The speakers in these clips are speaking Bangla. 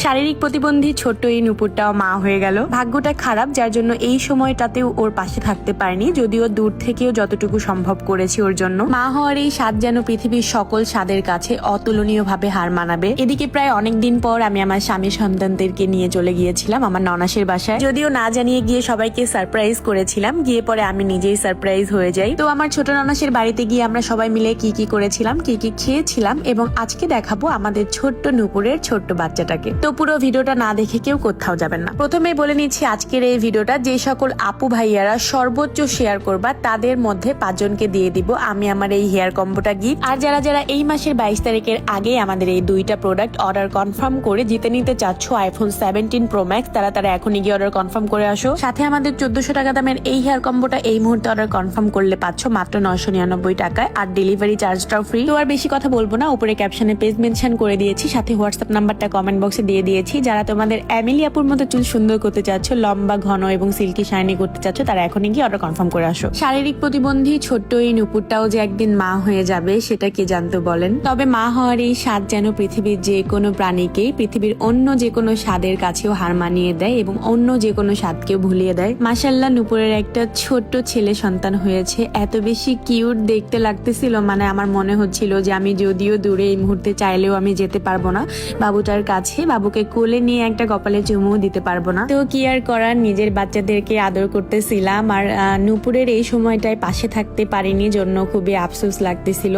শারীরিক প্রতিবন্ধী ছোট্ট এই নুপুরটাও মা হয়ে গেল। ভাগ্যটা খারাপ, যার জন্য এই সময়টাতেও ওর পাশে থাকতে পারিনি, যদিও দূর থেকেও যতটুকু সম্ভব করেছি ওর জন্য। মা হওয়ার এই স্বাদ যেন পৃথিবীর সকল স্বাদের কাছে অতুলনীয় ভাবে হার মানাবে। এদিকে প্রায় অনেকদিন পর আমি আমার স্বামী সন্তানদেরকে নিয়ে চলে গিয়েছিলাম আমার ননাসের বাসায়, যদিও না জানিয়ে গিয়ে সবাইকে সারপ্রাইজ করেছিলাম, গিয়ে পরে আমি নিজেই সারপ্রাইজ হয়ে যাই। তো আমার ছোট ননাসের বাড়িতে গিয়ে আমরা সবাই মিলে কি কি করেছিলাম, কি কি খেয়েছিলাম এবং আজকে দেখাবো আমাদের ছোট্ট নুপুরের ছোট্ট বাচ্চাটাকে। তো পুরো ভিডিওটা না দেখে কেউ কোথাও যাবেন না। প্রথমে বলে নিচ্ছি আজকের এই ভিডিওটা যে সকল আপু ভাইয়ারা সর্বোচ্চ শেয়ার করবা তাদের মধ্যে 5 জনকে দিয়ে দিব আমি আমার এই হেয়ার কম্বোটা গিফট। আর যারা যারা এই মাসের 22 তারিখের আগে আমাদের এই দুইটা প্রোডাক্ট অর্ডার কনফার্ম করে জিতে নিতে চাচ্ছ আইফোন 17 প্রো ম্যাক্স, তারা এখনই গিয়ে অর্ডার কনফার্ম করে আসো। সাথে আমাদের 1400 টাকা দামের এই হেয়ার কম্বোটা এই মুহূর্তে অর্ডার কনফার্ম করলে পাচ্ছ মাত্র 999 টাকায়, আর ডেলিভারি চার্জটাও ফ্রি। তো আর বেশি কথা বলবো না, উপরে ক্যাপশনে পেজ মেনশন করে দিয়েছি, সাথে হোয়াটসঅ্যাপ নাম্বারটা কমেন্ট বক্সে দিয়ে দিয়েছি। যারা তোমাদের এমিলি আপুর মতো চুল সুন্দর করতে চাচ্ছ, লম্বা ঘন এবং সিল্কি শাইনি করতে চাচ্ছ, তারা এখনই গিয়ে অর্ডার কনফার্ম করে আসো। শারীরিক প্রতিবন্ধী ছোট্ট এই নুপুরটাও যে একদিন মা হয়ে যাবে সেটা কে জানতো বলেন। তবে মা হওয়ার এই স্বাদ যেন পৃথিবীর যে কোনো প্রাণীকেই পৃথিবীর অন্য যে কোনো স্বাদের কাছেও হার মানিয়ে দেয় এবং অন্য যে কোনো স্বাদকেও ভুলিয়ে দেয়। মাশাআল্লাহ, নুপুরের একটা ছোট্ট ছেলে সন্তান হয়েছে, এত বেশি কিউট দেখতে লাগতেছিল, মানে আমার মনে হচ্ছিল যে আমি যদিও দূরে এই মুহূর্তে চাইলেও আমি যেতে পারবো না বাবুটার কাছে, বাবুকে কোলে নিয়ে একটা কপালে চুমু দিতে পারবো না। তো কি আর করার, নিজের বাচ্চাদেরকে আদর করতেছিলাম। আর নুপুরের এই সময়টায় পাশে থাকতে পারিনি জন্য খুবই আফসোস লাগতেছিল,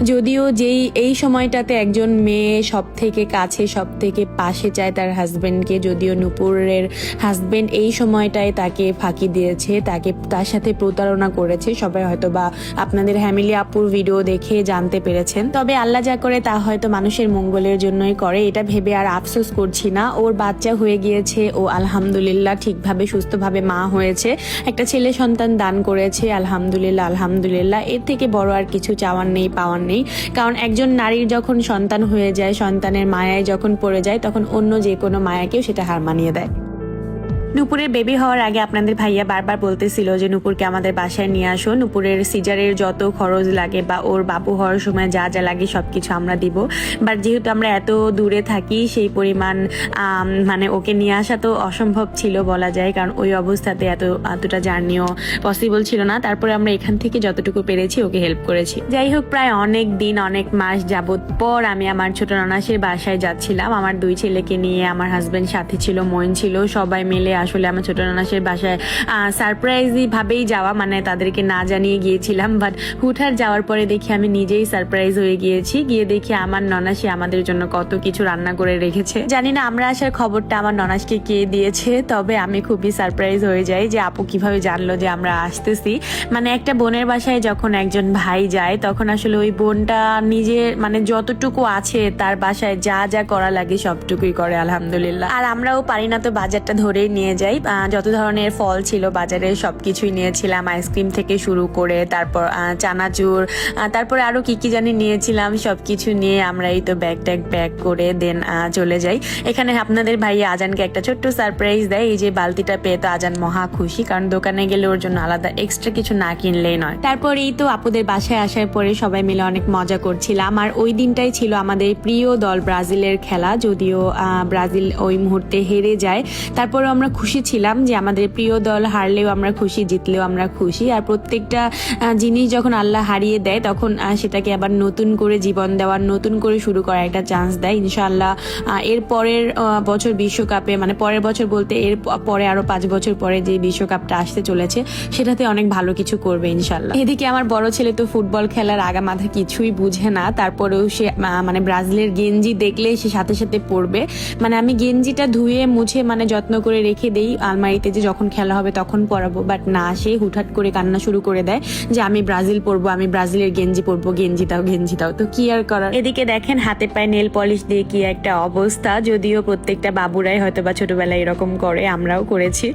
যদিও যেই এই সময়টাতে একজন মেয়ে সব থেকে কাছে সব থেকে পাশে চায় তার হাজবেন্ডকে, যদিও নুপুরের হাজবেন্ড এই সময়টায় তাকে ফাঁকি দিয়েছে, তার সাথে প্রতারণা করেছে। সবাই হয়তো বা আপনাদের ফ্যামিলি আপুর ভিডিও দেখে জানতে পেরেছেন। তবে আল্লাহ যা করে তা হয়তো মানুষের মঙ্গলের জন্যই করে, এটা ভেবে আর আফসোস করছি না। ওর বাচ্চা হয়ে গিয়েছে, ও আলহামদুলিল্লাহ ঠিকভাবে সুস্থভাবে মা হয়েছে, একটা ছেলে সন্তান দান করেছে, আলহামদুলিল্লাহ আলহামদুলিল্লাহ। এর থেকে বড় আর কিছু চাওয়ার নেই, পাওয়ার নেই। কারণ একজন নারীর যখন সন্তান হয়ে যায়, সন্তানের মায়ায় যখন পড়ে যায়, তখন অন্য যে কোনো মায়াকেও সেটা হার মানিয়ে দেয়। নুপুরের বেবি হওয়ার আগে আপনাদের ভাইয়া বারবার বলতেছিল যে নুপুরকে আমাদের বাসায় নিয়ে আসো, নুপুরের সিজারের যত খরচ লাগে বা ওর বাবু হওয়ার সময় যা যা লাগে সবকিছু আমরা দিব। বাট যেহেতু আমরা এত দূরে থাকি, সেই পরিমাণ মানে ওকে নিয়ে আসা তো অসম্ভব ছিল বলা যায়, কারণ ওই অবস্থাতে এতটা জার্নিও পসিবল ছিল না। তারপরে আমরা এখান থেকে যতটুকু পেরেছি ওকে হেল্প করেছি। যাই হোক, প্রায় অনেক দিন অনেক মাস যাবত পর আমি আমার ছোট ননাসের বাসায় যাচ্ছিলাম আমার 2 ছেলেকে নিয়ে। আমার হাজবেন্ড সাথে ছিল, মইন ছিল, সবাই মিলে আসলে আমার ছোট ননাসের বাসায় সারপ্রাইজই ভাবেই যাওয়া, মানে তাদেরকে না জানিয়ে গিয়েছিলাম। বাট হুটহাট যাওয়ার পরে দেখি আমি নিজেই সারপ্রাইজ হয়ে গিয়েছি। গিয়ে দেখি আমার ননাসি আমাদের জন্য কত কিছু রান্না করে রেখেছে। জানি না আমরা আসার খবরটা আমার ননাসকে কে দিয়েছে, তবে আমি খুবই সারপ্রাইজ হয়ে যাই যে আপু কিভাবে জানলো যে আমরা আসতেছি। মানে একটা বোনের বাসায় যখন একজন ভাই যায়, তখন আসলে ওই বোনটা নিজের মানে যতটুকু আছে তার বাসায় যা যা করা লাগে সবটুকুই করে আলহামদুলিল্লাহ। আর আমরাও পারি না তো বাজারটা ধরেই নিয়ে যাই, যত ধরনের ফল ছিল বাজারে সবকিছুই নিয়েছিলাম, আইসক্রিম থেকে শুরু করে তারপর চানাচুর, তারপরে আরো কি কি জানি নিয়েছিলাম। সবকিছু নিয়ে আমরা এই তো ব্যাগ করে দেন চলে যাই। এখানে আপনাদের ভাই আজানকে একটা ছোট্ট সারপ্রাইজ দেয়, এই যে বালতিটা পেয়ে তো আজান মহা খুশি, কারণ দোকানে গেলে ওর জন্য আলাদা এক্সট্রা কিছু না কিনলেই নয়। তারপর এই তো আপুদের বাসায় আসার পরে সবাই মিলে অনেক মজা করছিলাম। আর ওই দিনটাই ছিল আমাদের প্রিয় দল ব্রাজিলের খেলা, যদিও ব্রাজিল ওই মুহূর্তে হেরে যায়, তারপরে আমরা খুশি ছিলাম যে আমাদের প্রিয় দল হারলেও আমরা খুশি, জিতলেও আমরা খুশি। আর প্রত্যেকটা জিনিস যখন আল্লাহ হারিয়ে দেয় তখন সেটাকে আবার নতুন করে জীবন দেওয়ার, নতুন করে শুরু করার একটা চান্স দেয়। ইনশাআল্লাহ এর পরের বছর বিশ্বকাপে, মানে পরের বছর বলতে এর পরে আরো 5 বছর পরে যে বিশ্বকাপটা আসতে চলেছে সেটাতে অনেক ভালো কিছু করবে ইনশাআল্লাহ। এদিকে আমার বড় ছেলে তো ফুটবল খেলার আগা মাথা কিছুই বুঝে না, তারপরেও সে মানে ব্রাজিলের গেঞ্জি দেখলে সে সাথে সাথে পরবে। মানে আমি গেঞ্জিটা ধুয়ে মুছে মানে যত্ন করে রেখে দেই আলমারিতে, যে যখন খেলা হবে তখন পরাবো। বাট না, সে হুটহাট করে কান্না শুরু করে দেয় যে আমি ব্রাজিল পরবো, আমি ব্রাজিলের গেঞ্জি পরবো, গেঞ্জি দাও। তো কি আর করার। এদিকে দেখেন হাতে পায়ে নেল পলিশ দিয়ে কি একটা অবস্থা, যদিও প্রত্যেকটা বাবুরাই হয়তো বা ছোটবেলায় এরকম করে, আমরাও করেছি।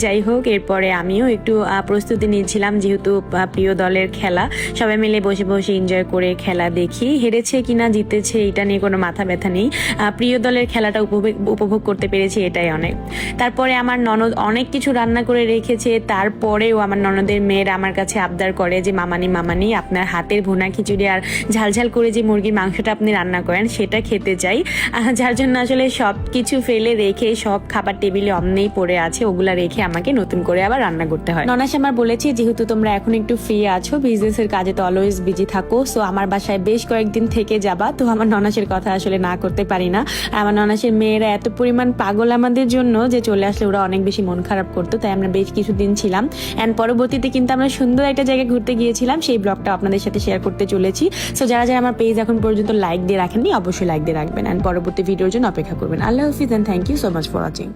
যাই হোক, এরপরে আমিও একটু প্রস্তুতি নিয়েছিলাম, যেহেতু প্রিয় দলের খেলা, সবাই মিলে বসে বসে এনজয় করে খেলা দেখি। হেরেছে কিনা জিতেছে এটা নিয়ে কোনো মাথা ব্যথা নেই, প্রিয় দলের খেলাটা উপভোগ করতে পেরেছি, এটাই অনেক। তারপর তারপরে আমার ননদ অনেক কিছু রান্না করে রেখেছে, তারপরেও আমার ননদের মেয়েরা আমার কাছে আবদার করে যে মামানি আপনার হাতের ভুনা খিচুড়ি আর ঝালঝাল করে যে মুরগির মাংসটা আপনি রান্না করেন সেটা খেতে চাই। যার জন্য আসলে সব কিছু ফেলে রেখে সব খাবার টেবিলে অমনেই পড়ে আছে, ওগুলা রেখে আমাকে নতুন করে আবার রান্না করতে হয়। ননাস আমার বলেছে যেহেতু তোমরা এখন একটু ফ্রি আছো, বিজনেসের কাজে তো অলওয়েজ বিজি থাকো, সো আমার বাসায় বেশ কয়েকদিন থেকে যাবা। তো আমার ননাসের কথা আসলে না করতে পারি না। আর আমার ননাসের মেয়েরা এত পরিমাণ পাগল আমাদের জন্য যে চলে আসলে ওরা অনেক বেশি মন খারাপ করতো, তাই আমরা বেশ কিছুদিন ছিলাম। অ্যান্ড পরবর্তীতে কিন্তু আমরা সুন্দর একটা জায়গায় ঘুরতে গিয়েছিলাম, সেই ব্লগটা আপনাদের সাথে শেয়ার করতে চলেছি। সো যারা যারা আমার পেজ এখন পর্যন্ত লাইক দিয়ে রাখেননি অবশ্যই লাইক দিয়ে রাখবেন, অ্যান্ড পরবর্তী ভিডিওর জন্য অপেক্ষা করবেন। আল্লাহ হাফিজ, and thank you so much for watching.